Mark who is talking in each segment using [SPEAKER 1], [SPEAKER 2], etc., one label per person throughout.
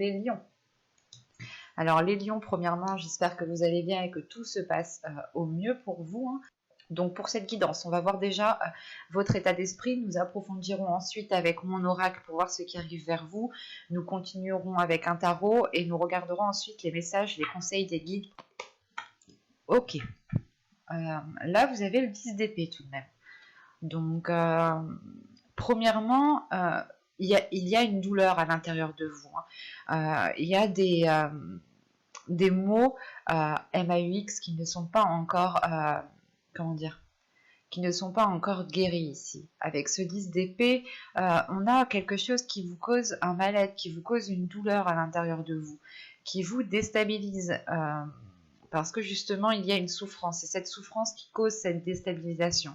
[SPEAKER 1] les lions. Alors les lions, premièrement, j'espère que vous allez bien et que tout se passe au mieux pour vous, hein. Donc pour cette guidance, on va voir déjà votre état d'esprit. Nous approfondirons ensuite avec mon oracle pour voir ce qui arrive vers vous. Nous continuerons avec un tarot et nous regarderons ensuite les messages, les conseils des guides. Ok. Là, vous avez le 10 d'épée tout de même. Donc, premièrement, il y a une douleur à l'intérieur de vous, hein. Il y a des mots MAUX qui ne sont pas encore, comment dire, qui ne sont pas encore guéris ici. Avec ce 10 d'épée, on a quelque chose qui vous cause un mal-être, qui vous cause une douleur à l'intérieur de vous, qui vous déstabilise, parce que justement, il y a une souffrance. C'est cette souffrance qui cause cette déstabilisation.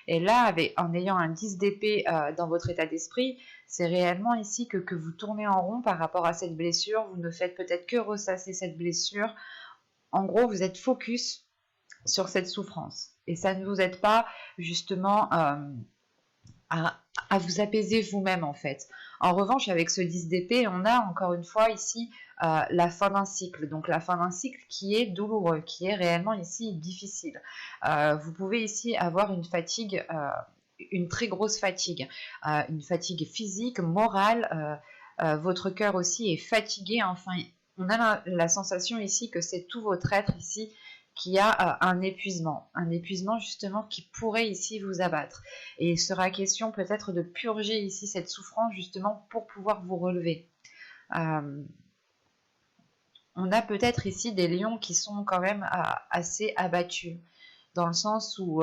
[SPEAKER 1] Et là, en ayant un 10 d'épée dans votre état d'esprit, c'est réellement ici que vous tournez en rond par rapport à cette blessure. Vous ne faites peut-être que ressasser cette blessure. En gros, vous êtes focus sur cette souffrance. Et ça ne vous aide pas justement à vous apaiser vous-même en fait. En revanche, avec ce 10 d'épée, on a encore une fois ici la fin d'un cycle. Donc la fin d'un cycle qui est douloureux, qui est réellement ici difficile. Vous pouvez ici avoir une fatigue, une très grosse fatigue. Une fatigue physique, morale. Votre cœur aussi est fatigué. Enfin, on a la sensation ici que c'est tout votre être ici qui a un épuisement justement qui pourrait ici vous abattre. Et il sera question peut-être de purger ici cette souffrance justement pour pouvoir vous relever. On a peut-être ici des lions qui sont quand même assez abattus, dans le sens où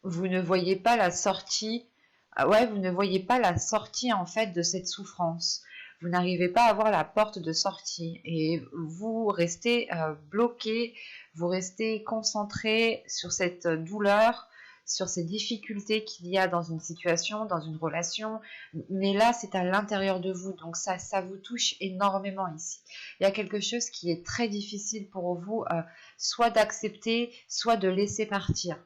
[SPEAKER 1] vous ne voyez pas la sortie, vous ne voyez pas la sortie en fait de cette souffrance. Vous n'arrivez pas à voir la porte de sortie et vous restez bloqué, vous restez concentré sur cette douleur, sur ces difficultés qu'il y a dans une situation, dans une relation, mais là c'est à l'intérieur de vous, donc ça vous touche énormément ici. Il y a quelque chose qui est très difficile pour vous, soit d'accepter, soit de laisser partir.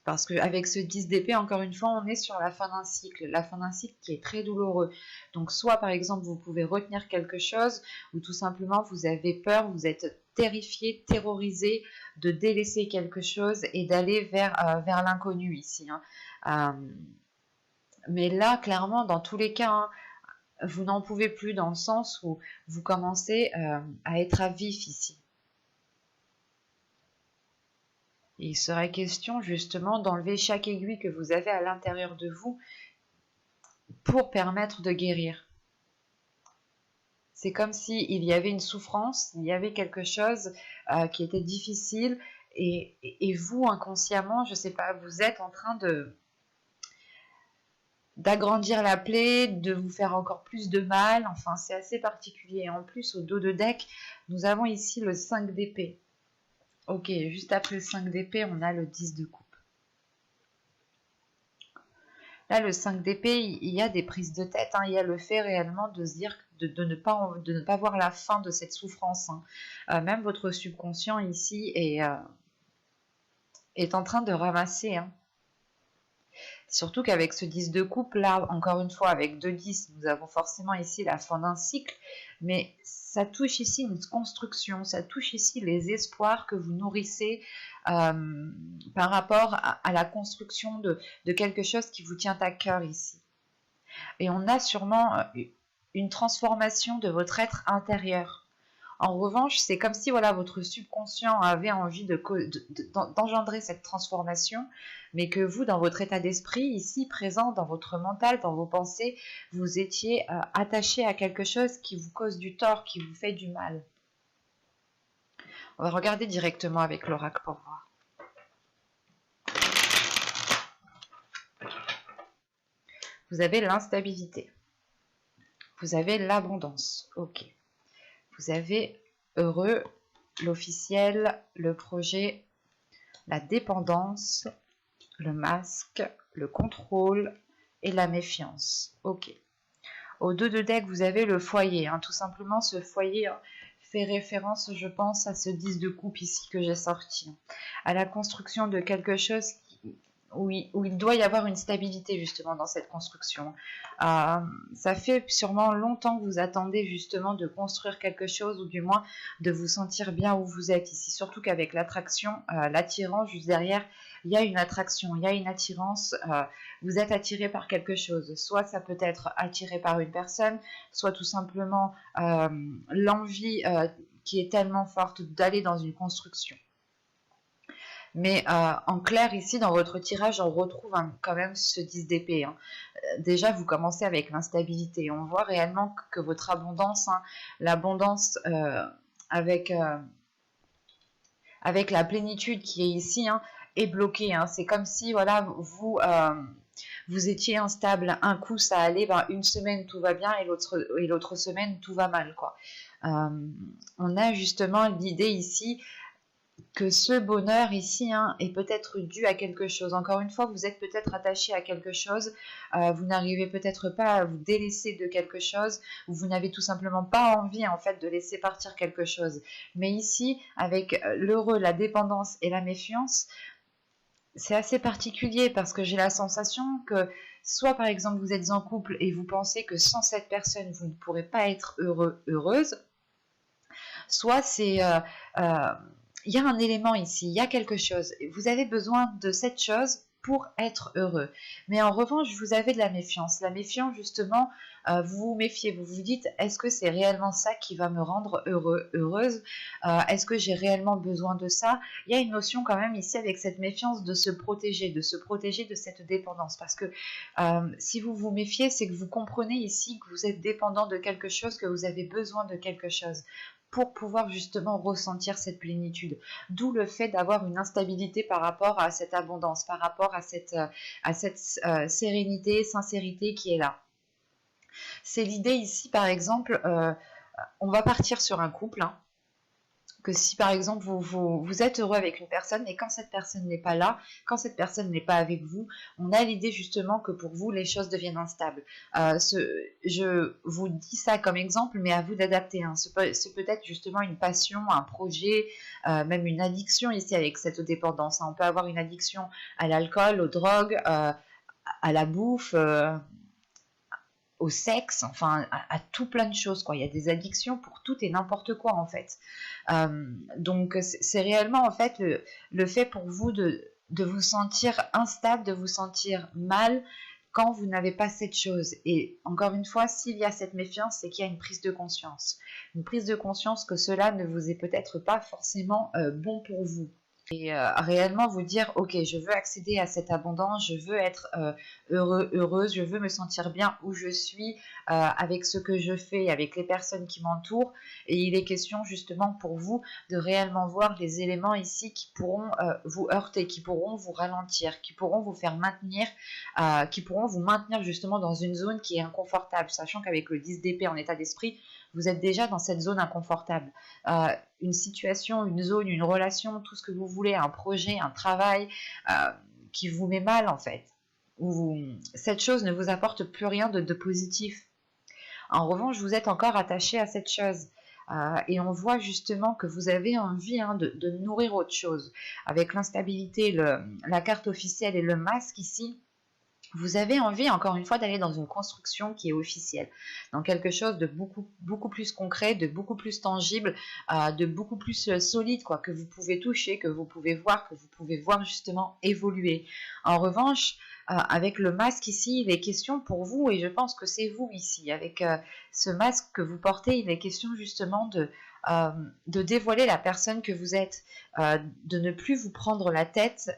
[SPEAKER 1] Parce qu'avec ce 10 d'épée, encore une fois, on est sur la fin d'un cycle qui est très douloureux. Donc soit par exemple, vous pouvez retenir quelque chose, ou tout simplement vous avez peur, vous êtes terrifié, terrorisé de délaisser quelque chose et d'aller vers l'inconnu ici, hein. Mais là, clairement, dans tous les cas, hein, vous n'en pouvez plus dans le sens où vous commencez à être à vif ici. Il serait question justement d'enlever chaque aiguille que vous avez à l'intérieur de vous pour permettre de guérir. C'est comme s'il y avait une souffrance, il y avait quelque chose qui était difficile et vous, inconsciemment, je ne sais pas, vous êtes en train d'agrandir la plaie, de vous faire encore plus de mal. Enfin, c'est assez particulier. En plus, au dos de deck, nous avons ici le 5 d'épée. Ok, juste après le 5 d'épée, on a le 10 de coupe. Là, le 5 d'épée, il y a des prises de tête, hein. Il y a le fait réellement de se dire, de ne pas voir la fin de cette souffrance, hein. Même votre subconscient ici est en train de ramasser, hein. Surtout qu'avec ce 10 de coupe, là, encore une fois, avec 2 10, nous avons forcément ici la fin d'un cycle, mais ça touche ici une construction, ça touche ici les espoirs que vous nourrissez par rapport à la construction de quelque chose qui vous tient à cœur ici. Et on a sûrement une transformation de votre être intérieur. En revanche, c'est comme si voilà, votre subconscient avait envie d'engendrer cette transformation, mais que vous, dans votre état d'esprit, ici, présent dans votre mental, dans vos pensées, vous étiez attaché à quelque chose qui vous cause du tort, qui vous fait du mal. On va regarder directement avec l'oracle pour voir. Vous avez l'instabilité. Vous avez l'abondance. Ok. Vous avez heureux, l'officiel, le projet, la dépendance, le masque, le contrôle et la méfiance. Ok. Au 2 de deck, vous avez le foyer. Hein. Tout simplement, ce foyer fait référence, je pense, à ce 10 de coupe ici que j'ai sorti. À la construction de quelque chose où il doit y avoir une stabilité justement dans cette construction. Ça fait sûrement longtemps que vous attendez justement de construire quelque chose ou du moins de vous sentir bien où vous êtes ici. Surtout qu'avec l'attraction, l'attirance juste derrière, il y a une attraction, il y a une attirance. Vous êtes attiré par quelque chose. Soit ça peut être attiré par une personne, soit tout simplement l'envie qui est tellement forte d'aller dans une construction. Mais en clair, ici, dans votre tirage, on retrouve quand même ce 10 d'épée. Hein. Déjà, vous commencez avec l'instabilité. On voit réellement que votre abondance, hein, l'abondance avec, avec la plénitude qui est ici, hein, est bloquée. Hein. C'est comme si, voilà, vous étiez instable. Un coup, ça allait, ben, une semaine, tout va bien, et l'autre semaine, tout va mal, quoi. On a justement l'idée ici que ce bonheur ici, hein, est peut-être dû à quelque chose. Encore une fois, vous êtes peut-être attaché à quelque chose, vous n'arrivez peut-être pas à vous délaisser de quelque chose, ou vous n'avez tout simplement pas envie en fait de laisser partir quelque chose. Mais ici, avec l'heureux, la dépendance et la méfiance, c'est assez particulier parce que j'ai la sensation que soit par exemple vous êtes en couple et vous pensez que sans cette personne vous ne pourrez pas être heureux, heureuse, soit c'est il y a un élément ici, il y a quelque chose. Vous avez besoin de cette chose pour être heureux. Mais en revanche, vous avez de la méfiance. La méfiance, justement, vous vous méfiez. Vous vous dites, est-ce que c'est réellement ça qui va me rendre heureux, heureuse? Est-ce que j'ai réellement besoin de ça? Il y a une notion quand même ici avec cette méfiance de se protéger de cette dépendance. Parce que si vous vous méfiez, c'est que vous comprenez ici que vous êtes dépendant de quelque chose, que vous avez besoin de quelque chose pour pouvoir justement ressentir cette plénitude. D'où le fait d'avoir une instabilité par rapport à cette abondance, par rapport à cette sérénité, sincérité qui est là. C'est l'idée ici, par exemple, on va partir sur un couple, hein, que si par exemple vous êtes heureux avec une personne, mais quand cette personne n'est pas là, quand cette personne n'est pas avec vous, on a l'idée justement que pour vous les choses deviennent instables. Je vous dis ça comme exemple, mais à vous d'adapter. Hein. C'est peut-être justement une passion, un projet, même une addiction ici avec cette dépendance. Hein. On peut avoir une addiction à l'alcool, aux drogues, à la bouffe. Au sexe, enfin à tout plein de choses, quoi. Il y a des addictions pour tout et n'importe quoi en fait. Donc c'est réellement en fait le fait pour vous de vous sentir instable, de vous sentir mal quand vous n'avez pas cette chose. Et encore une fois, s'il y a cette méfiance, c'est qu'il y a une prise de conscience. Une prise de conscience que cela ne vous est peut-être pas forcément bon pour vous. Et réellement vous dire, ok, je veux accéder à cette abondance, je veux être heureux, heureuse, je veux me sentir bien où je suis, avec ce que je fais, avec les personnes qui m'entourent. Et il est question justement pour vous de réellement voir les éléments ici qui pourront vous heurter, qui pourront vous ralentir, qui pourront vous faire maintenir, qui pourront vous maintenir justement dans une zone qui est inconfortable, sachant qu'avec le 10 d'épée en état d'esprit, vous êtes déjà dans cette zone inconfortable. Une situation, une zone, une relation, tout ce que vous voulez, un projet, un travail qui vous met mal en fait. Où cette chose ne vous apporte plus rien de positif. En revanche, vous êtes encore attaché à cette chose. Et on voit justement que vous avez envie de nourrir autre chose. Avec l'instabilité, la carte officielle et le masque ici, vous avez envie, encore une fois, d'aller dans une construction qui est officielle, dans quelque chose de beaucoup plus concret, de beaucoup plus tangible, de beaucoup plus solide, quoi, que vous pouvez toucher, que vous pouvez voir justement évoluer. En revanche, avec le masque ici, il est question pour vous, et je pense que c'est vous ici, avec ce masque que vous portez, il est question justement de dévoiler la personne que vous êtes, de ne plus vous prendre la tête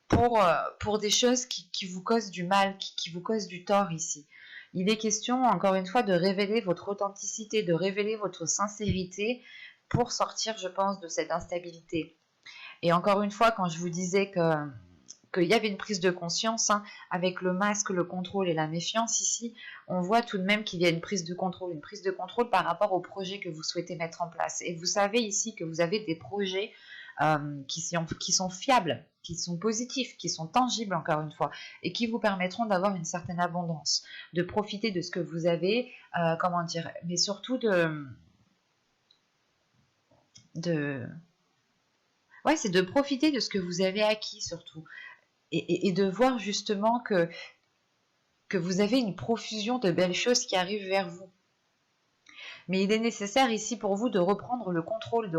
[SPEAKER 1] pour des choses qui vous causent du mal, qui vous causent du tort ici. Il est question, encore une fois, de révéler votre authenticité, de révéler votre sincérité pour sortir, je pense, de cette instabilité. Et encore une fois, quand je vous disais qu'il y avait une prise de conscience, hein, avec le masque, le contrôle et la méfiance ici, on voit tout de même qu'il y a une prise de contrôle par rapport au projet que vous souhaitez mettre en place. Et vous savez ici que vous avez des projets qui sont fiables, qui sont positifs, qui sont tangibles encore une fois, et qui vous permettront d'avoir une certaine abondance, de profiter de ce que vous avez, comment dire, mais surtout ouais, c'est de profiter de ce que vous avez acquis surtout. et de voir justement que vous avez une profusion de belles choses qui arrivent vers vous. Mais il est nécessaire ici pour vous de reprendre le contrôle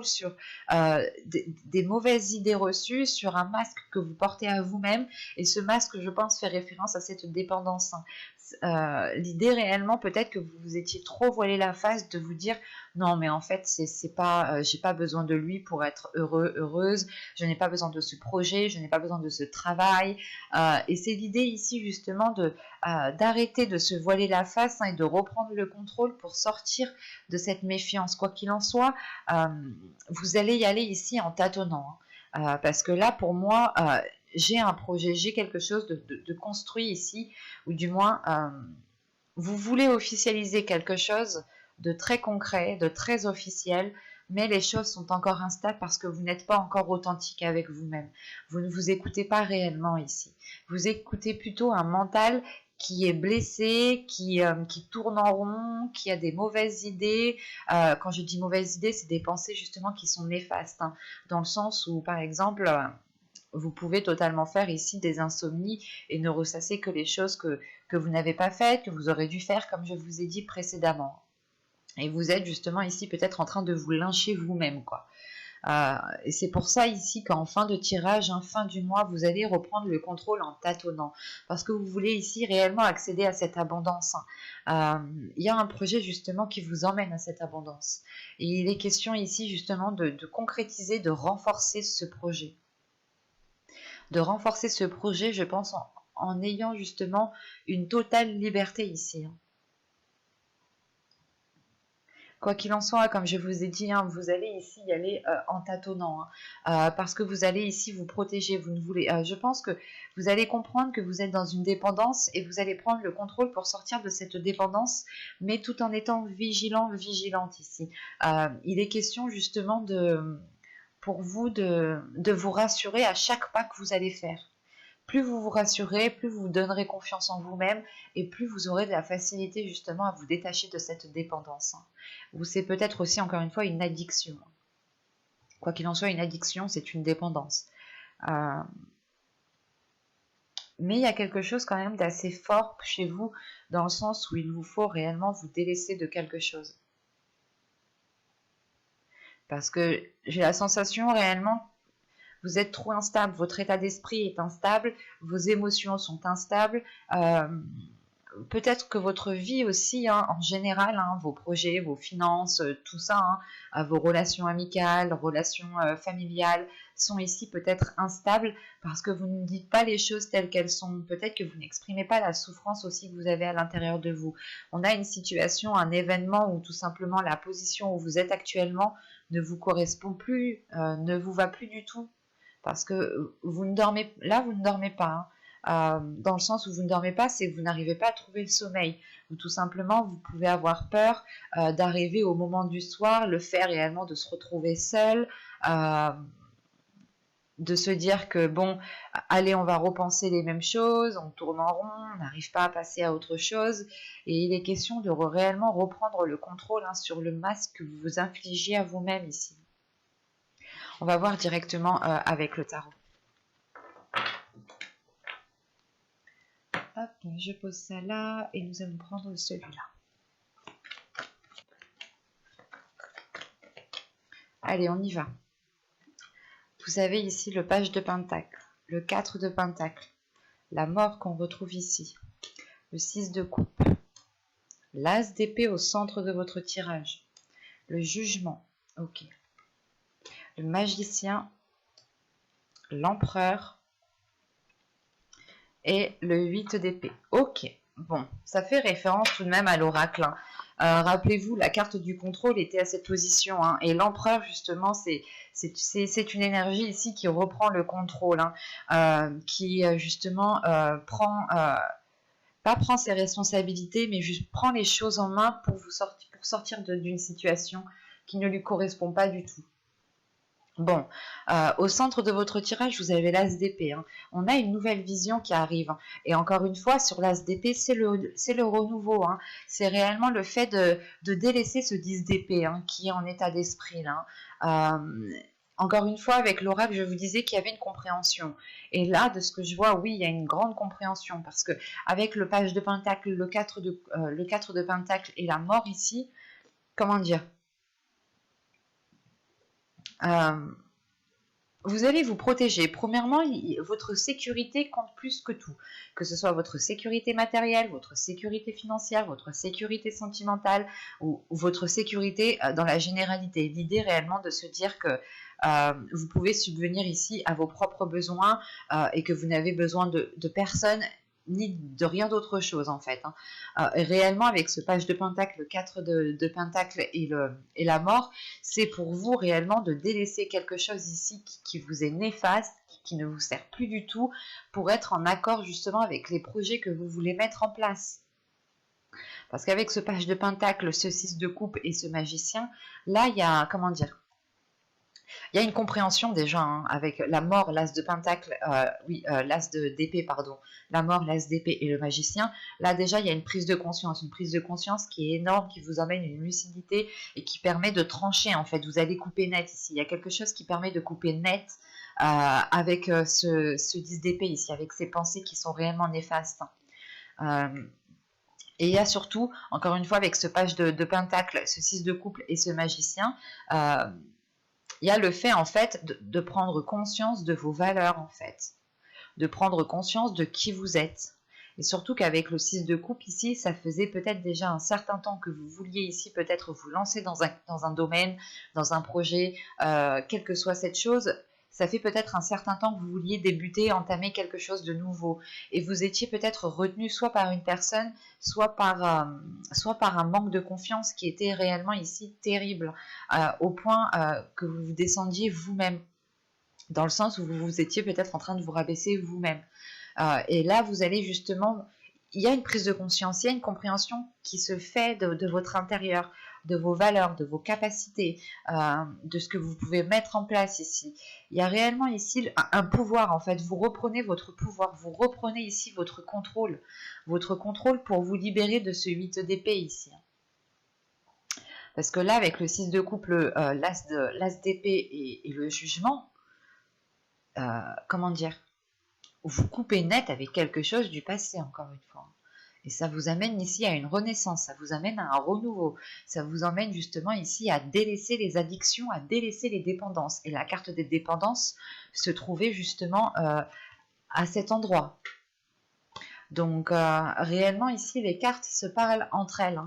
[SPEAKER 1] sur des mauvaises idées reçues, sur un masque que vous portez à vous-même. Et ce masque, je pense, fait référence à cette dépendance. L'idée réellement, peut-être que vous vous étiez trop voilé la face de vous dire non, mais en fait, c'est pas, j'ai pas besoin de lui pour être heureux, heureuse. Je n'ai pas besoin de ce projet, je n'ai pas besoin de ce travail. Et c'est l'idée ici justement d'arrêter de se voiler la face et de reprendre le contrôle pour sortir de cette méfiance. Quoi qu'il en soit, vous allez y aller ici en tâtonnant. Parce que là, pour moi, j'ai un projet, j'ai quelque chose de construit ici, ou du moins, vous voulez officialiser quelque chose de très concret, de très officiel, mais les choses sont encore instables parce que vous n'êtes pas encore authentique avec vous-même. Vous ne vous écoutez pas réellement ici. Vous écoutez plutôt un mental qui est blessé, qui tourne en rond, qui a des mauvaises idées. Quand je dis mauvaises idées, c'est des pensées justement qui sont néfastes, hein, dans le sens où, par exemple, vous pouvez totalement faire ici des insomnies et ne ressasser que les choses que vous n'avez pas faites, que vous aurez dû faire, comme je vous ai dit précédemment. Et vous êtes justement ici peut-être en train de vous lyncher vous-même, quoi. Et c'est pour ça ici qu'en fin de tirage, fin du mois, vous allez reprendre le contrôle en tâtonnant. Parce que vous voulez ici réellement accéder à cette abondance. Il y a un projet justement qui vous emmène à cette abondance. Et il est question ici justement de concrétiser, de renforcer ce projet. De renforcer ce projet, je pense, en ayant justement une totale liberté ici. Quoi qu'il en soit, comme je vous ai dit, vous allez ici y aller en tâtonnant, parce que vous allez ici vous protéger. Vous ne voulez, je pense que vous allez comprendre que vous êtes dans une dépendance et vous allez prendre le contrôle pour sortir de cette dépendance, mais tout en étant vigilante ici. Il est question justement pour vous de vous rassurer à chaque pas que vous allez faire. Plus vous vous rassurez, plus vous vous donnerez confiance en vous-même et plus vous aurez de la facilité justement à vous détacher de cette dépendance. Ou c'est peut-être aussi encore une fois une addiction. Quoi qu'il en soit, une addiction, c'est une dépendance. Mais il y a quelque chose quand même d'assez fort chez vous dans le sens où il vous faut réellement vous délaisser de quelque chose. Parce que j'ai la sensation réellement vous êtes trop instable, votre état d'esprit est instable, vos émotions sont instables, peut-être que votre vie aussi, en général, vos projets, vos finances, tout ça, vos relations amicales, relations familiales, sont ici peut-être instables parce que vous ne dites pas les choses telles qu'elles sont. Peut-être que vous n'exprimez pas la souffrance aussi que vous avez à l'intérieur de vous. On a une situation, un événement où tout simplement la position où vous êtes actuellement ne vous correspond plus, ne vous va plus du tout. Parce que vous ne dormez pas. Dans le sens où vous ne dormez pas, c'est que vous n'arrivez pas à trouver le sommeil. Ou tout simplement, vous pouvez avoir peur d'arriver au moment du soir, le fait réellement de se retrouver seul, de se dire que bon, allez, on va repenser les mêmes choses, on tourne en rond, on n'arrive pas à passer à autre chose. Et il est question de réellement reprendre le contrôle sur le masque que vous vous infligez à vous-même ici. On va voir directement avec le tarot. Hop, je pose ça là et nous allons prendre celui-là. Allez, on y va. Vous avez ici le page de pentacle, le 4 de pentacle, la mort qu'on retrouve ici, le 6 de coupe, l'as d'épée au centre de votre tirage, le jugement, ok, le magicien, l'empereur et le 8 d'épée. Ok, bon, ça fait référence tout de même à l'oracle. Rappelez-vous, la carte du contrôle était à cette position. Et l'empereur, justement, c'est une énergie ici qui reprend le contrôle, qui justement pas prend ses responsabilités, mais juste prend les choses en main pour sortir d'une situation qui ne lui correspond pas du tout. Bon, au centre de votre tirage, vous avez l'as d'épée. On a une nouvelle vision qui arrive. Et encore une fois, sur l'as d'épée, c'est le renouveau. C'est réellement le fait de délaisser ce 10 d'épée qui est en état d'esprit. encore une fois, avec l'oracle, je vous disais qu'il y avait une compréhension. Et là, de ce que je vois, oui, il y a une grande compréhension. Parce que avec le page de Pentacle, le 4 de Pentacle et la mort ici, comment dire, vous allez vous protéger. Premièrement, votre sécurité compte plus que tout. Que ce soit votre sécurité matérielle, votre sécurité financière, votre sécurité sentimentale ou votre sécurité dans la généralité. L'idée réellement de se dire que vous pouvez subvenir ici à vos propres besoins et que vous n'avez besoin de personne ni de rien d'autre chose en fait. Réellement, avec ce page de Pentacle, le 4 de Pentacle et la mort, c'est pour vous réellement de délaisser quelque chose ici qui vous est néfaste, qui ne vous sert plus du tout, pour être en accord justement avec les projets que vous voulez mettre en place. Parce qu'avec ce page de Pentacle, ce 6 de coupe et ce magicien, là il y a, comment dire, il y a une compréhension déjà avec la mort, l'as de pentacle, l'as d'épée, pardon, la mort, l'as d'épée et le magicien. Là déjà, il y a une prise de conscience qui est énorme, qui vous emmène une lucidité et qui permet de trancher en fait. Vous allez couper net ici. Il y a quelque chose qui permet de couper net avec ce 10 d'épée ici, avec ces pensées qui sont réellement néfastes. Et il y a surtout, encore une fois, avec ce page de pentacle, ce 6 de couple et ce magicien, il y a le fait en fait de prendre conscience de vos valeurs en fait, de prendre conscience de qui vous êtes. Et surtout qu'avec le 6 de coupe ici, ça faisait peut-être déjà un certain temps que vous vouliez ici peut-être vous lancer dans un domaine, dans un projet, quelle que soit cette chose. Ça fait peut-être un certain temps que vous vouliez débuter, entamer quelque chose de nouveau. Et vous étiez peut-être retenu soit par une personne, soit par un manque de confiance qui était réellement ici terrible, au point que vous vous descendiez vous-même, dans le sens où vous étiez peut-être en train de vous rabaisser vous-même. Et là, vous allez justement... Il y a une prise de conscience, il y a une compréhension qui se fait de votre intérieur, de vos valeurs, de vos capacités, de ce que vous pouvez mettre en place ici. Il y a réellement ici un pouvoir, en fait. Vous reprenez votre pouvoir, vous reprenez ici votre contrôle pour vous libérer de ce 8 d'épée ici. Parce que là, avec le 6 de couple, l'as d'épée et le jugement, comment dire, vous coupez net avec quelque chose du passé, encore une fois. Et ça vous amène ici à une renaissance, ça vous amène à un renouveau, ça vous emmène justement ici à délaisser les addictions, à délaisser les dépendances. Et la carte des dépendances se trouvait justement à cet endroit. Donc réellement ici les cartes se parlent entre elles,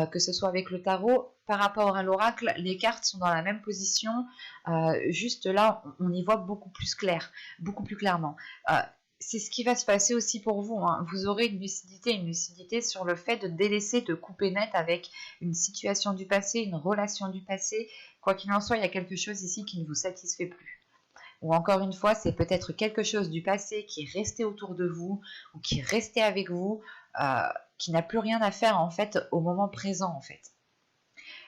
[SPEAKER 1] que ce soit avec le tarot, par rapport à l'oracle, les cartes sont dans la même position, juste là on y voit beaucoup plus clair, beaucoup plus clairement. C'est ce qui va se passer aussi pour vous, vous aurez une lucidité sur le fait de délaisser, de couper net avec une situation du passé, une relation du passé. Quoi qu'il en soit, il y a quelque chose ici qui ne vous satisfait plus. Ou encore une fois, c'est peut-être quelque chose du passé qui est resté autour de vous ou qui est resté avec vous, qui n'a plus rien à faire en fait au moment présent en fait.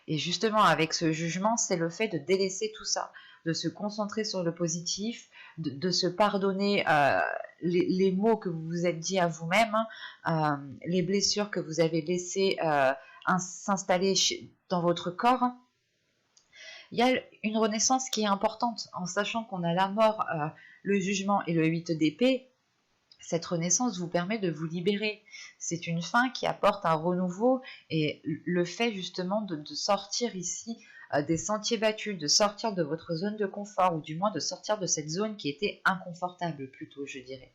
[SPEAKER 1] Et justement, avec ce jugement, c'est le fait de délaisser tout ça, de se concentrer sur le positif, de se pardonner les mots que vous vous êtes dit à vous-même, les blessures que vous avez laissées s'installer dans votre corps. Il y a une renaissance qui est importante, en sachant qu'on a la mort, le jugement et le 8 d'épée. Cette renaissance vous permet de vous libérer. C'est une fin qui apporte un renouveau et le fait justement de sortir ici des sentiers battus, de sortir de votre zone de confort, ou du moins de sortir de cette zone qui était inconfortable plutôt, je dirais.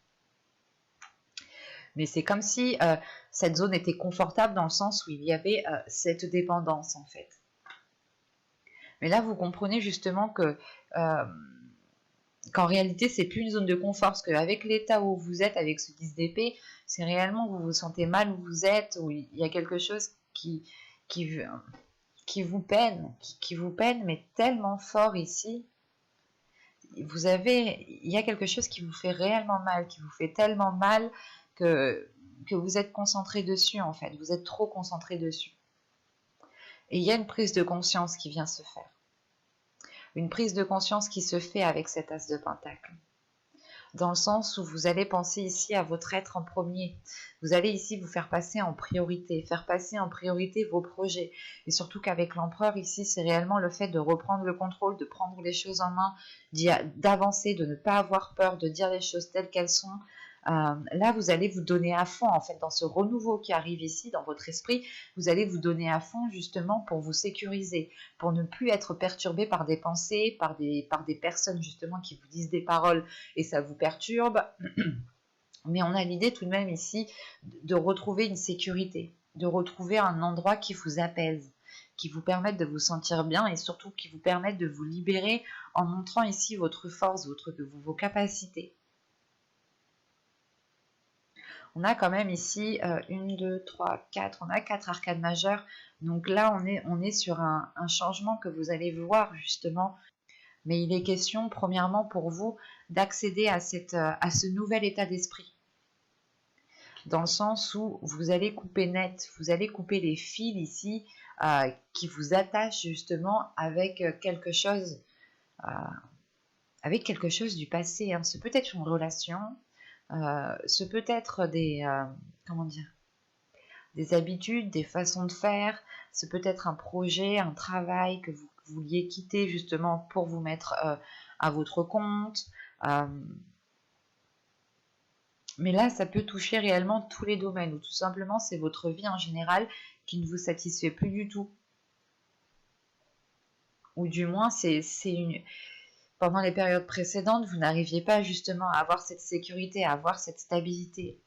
[SPEAKER 1] Mais c'est comme si cette zone était confortable dans le sens où il y avait cette dépendance en fait. Mais là, vous comprenez justement que qu'en réalité, c'est plus une zone de confort, parce qu'avec l'état où vous êtes, avec ce 10 d'épée, c'est réellement vous vous sentez mal où vous êtes, où il y a quelque chose qui vous peine, mais tellement fort ici. Il y a quelque chose qui vous fait réellement mal, qui vous fait tellement mal que vous êtes concentré dessus, en fait. Vous êtes trop concentré dessus. Et il y a une prise de conscience qui vient se faire. Une prise de conscience qui se fait avec cet as de pentacle. dans le sens où vous allez penser ici à votre être en premier. Vous allez ici vous faire passer en priorité vos projets. Et surtout qu'avec l'empereur ici, c'est réellement le fait de reprendre le contrôle, de prendre les choses en main, d'avancer, de ne pas avoir peur, de dire les choses telles qu'elles sont. Là, vous allez vous donner à fond, en fait, dans ce renouveau qui arrive ici, dans votre esprit, vous allez vous donner à fond, justement, pour vous sécuriser, pour ne plus être perturbé par des pensées, par des personnes, justement, qui vous disent des paroles et ça vous perturbe. Mais on a l'idée tout de même ici de retrouver une sécurité, de retrouver un endroit qui vous apaise, qui vous permette de vous sentir bien et surtout qui vous permette de vous libérer en montrant ici votre force, vos capacités. On a quand même ici 1, 2, 3, 4, on a 4 arcades majeures. Donc là, on est sur un changement que vous allez voir justement. Mais il est question, premièrement, pour vous, d'accéder à ce nouvel état d'esprit. Dans le sens où vous allez couper net, vous allez couper les fils ici qui vous attachent justement avec quelque chose du passé. Hein. Ce peut être une relation, ce peut être des habitudes, des façons de faire, ce peut être un projet, un travail que vous vouliez quitter justement pour vous mettre à votre compte. Mais là, ça peut toucher réellement tous les domaines, ou tout simplement c'est votre vie en général qui ne vous satisfait plus du tout. Ou du moins, pendant les périodes précédentes, vous n'arriviez pas justement à avoir cette sécurité, à avoir cette stabilité.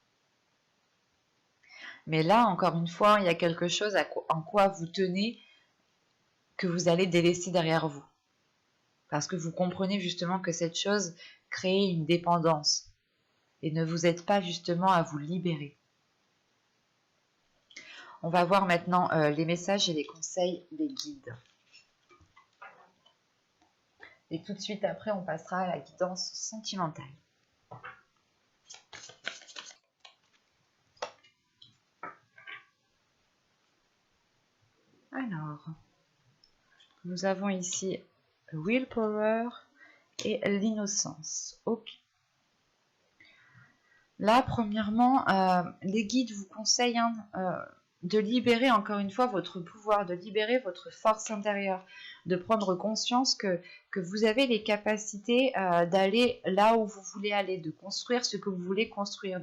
[SPEAKER 1] Mais là, encore une fois, il y a quelque chose en quoi vous tenez que vous allez délaisser derrière vous. Parce que vous comprenez justement que cette chose crée une dépendance et ne vous aide pas justement à vous libérer. On va voir maintenant les messages et les conseils des guides. Et tout de suite après, on passera à la guidance sentimentale. Alors, nous avons ici Willpower et l'innocence. Ok. Là, premièrement, les guides vous conseillent de libérer encore une fois votre pouvoir, de libérer votre force intérieure, de prendre conscience que vous avez les capacités d'aller là où vous voulez aller, de construire ce que vous voulez construire,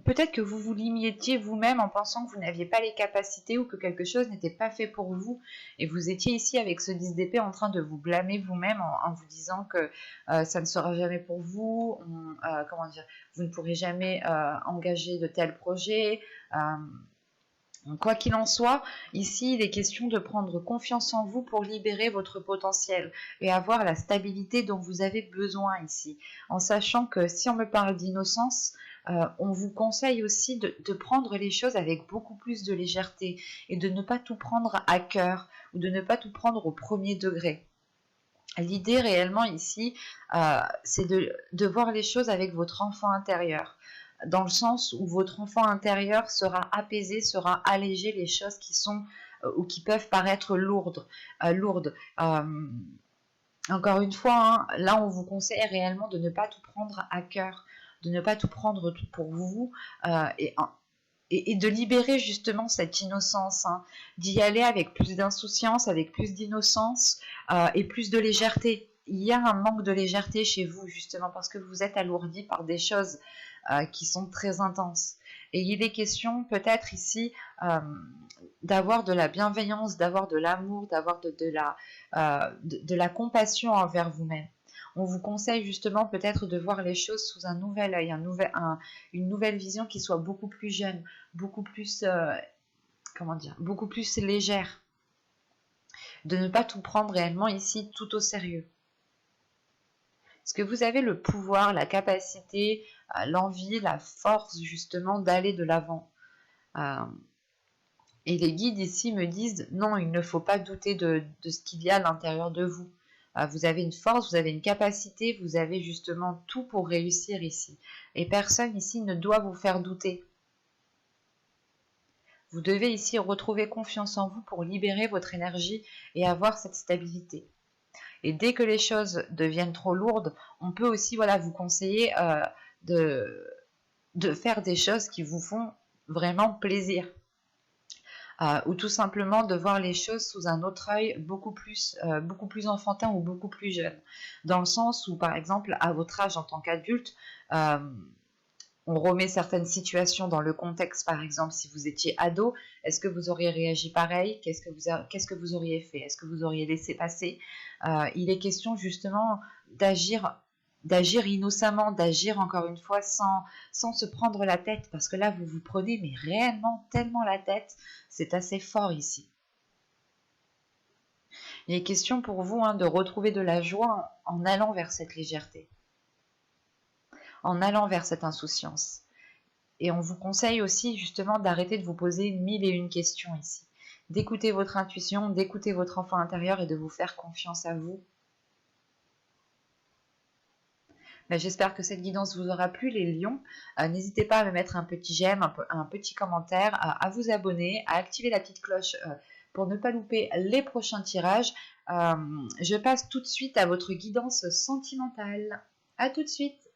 [SPEAKER 1] peut-être que vous vous limitiez vous-même en pensant que vous n'aviez pas les capacités ou que quelque chose n'était pas fait pour vous. Et vous étiez ici avec ce 10 d'épée en train de vous blâmer vous-même en vous disant que ça ne sera jamais pour vous, vous ne pourrez jamais engager de tels projets. Quoi qu'il en soit, ici, il est question de prendre confiance en vous pour libérer votre potentiel et avoir la stabilité dont vous avez besoin ici. En sachant que si on me parle d'innocence, on vous conseille aussi de prendre les choses avec beaucoup plus de légèreté et de ne pas tout prendre à cœur ou de ne pas tout prendre au premier degré. L'idée réellement ici, c'est de voir les choses avec votre enfant intérieur, dans le sens où votre enfant intérieur sera apaisé, sera allégé les choses qui sont ou qui peuvent paraître lourdes. Encore une fois, hein, là on vous conseille réellement de ne pas tout prendre à cœur, de ne pas tout prendre tout pour vous et de libérer justement cette innocence, hein, d'y aller avec plus d'insouciance, avec plus d'innocence et plus de légèreté. Il y a un manque de légèreté chez vous justement parce que vous êtes alourdi par des choses qui sont très intenses. Et il est question peut-être ici d'avoir de la bienveillance, d'avoir de l'amour, d'avoir de la compassion envers vous-même. On vous conseille justement peut-être de voir les choses sous un nouvel œil, une nouvelle vision qui soit beaucoup plus jeune, beaucoup plus, beaucoup plus légère. De ne pas tout prendre réellement ici tout au sérieux. Est-ce que vous avez le pouvoir, la capacité, l'envie, la force justement d'aller de l'avant et les guides ici me disent non, il ne faut pas douter de ce qu'il y a à l'intérieur de vous. Vous avez une force, vous avez une capacité, vous avez justement tout pour réussir ici. Et personne ici ne doit vous faire douter. Vous devez ici retrouver confiance en vous pour libérer votre énergie et avoir cette stabilité. Et dès que les choses deviennent trop lourdes, on peut aussi voilà, vous conseiller de faire des choses qui vous font vraiment plaisir. Ou tout simplement de voir les choses sous un autre œil beaucoup plus enfantin ou beaucoup plus jeune. Dans le sens où, par exemple, à votre âge en tant qu'adulte, euh, on remet certaines situations dans le contexte. Par exemple, si vous étiez ado, est-ce que vous auriez réagi pareil? Qu'est-ce que vous auriez fait? Est-ce que vous auriez laissé passer? Il est question justement d'agir innocemment, d'agir encore une fois sans se prendre la tête, parce que là vous vous prenez mais réellement tellement la tête, c'est assez fort ici. Il est question pour vous de retrouver de la joie en allant vers cette légèreté, en allant vers cette insouciance. Et on vous conseille aussi justement d'arrêter de vous poser 1001 questions ici, d'écouter votre intuition, d'écouter votre enfant intérieur et de vous faire confiance à vous. J'espère que cette guidance vous aura plu les lions. N'hésitez pas à me mettre un petit j'aime, un petit commentaire, à vous abonner, à activer la petite cloche pour ne pas louper les prochains tirages. Je passe tout de suite à votre guidance sentimentale. À tout de suite.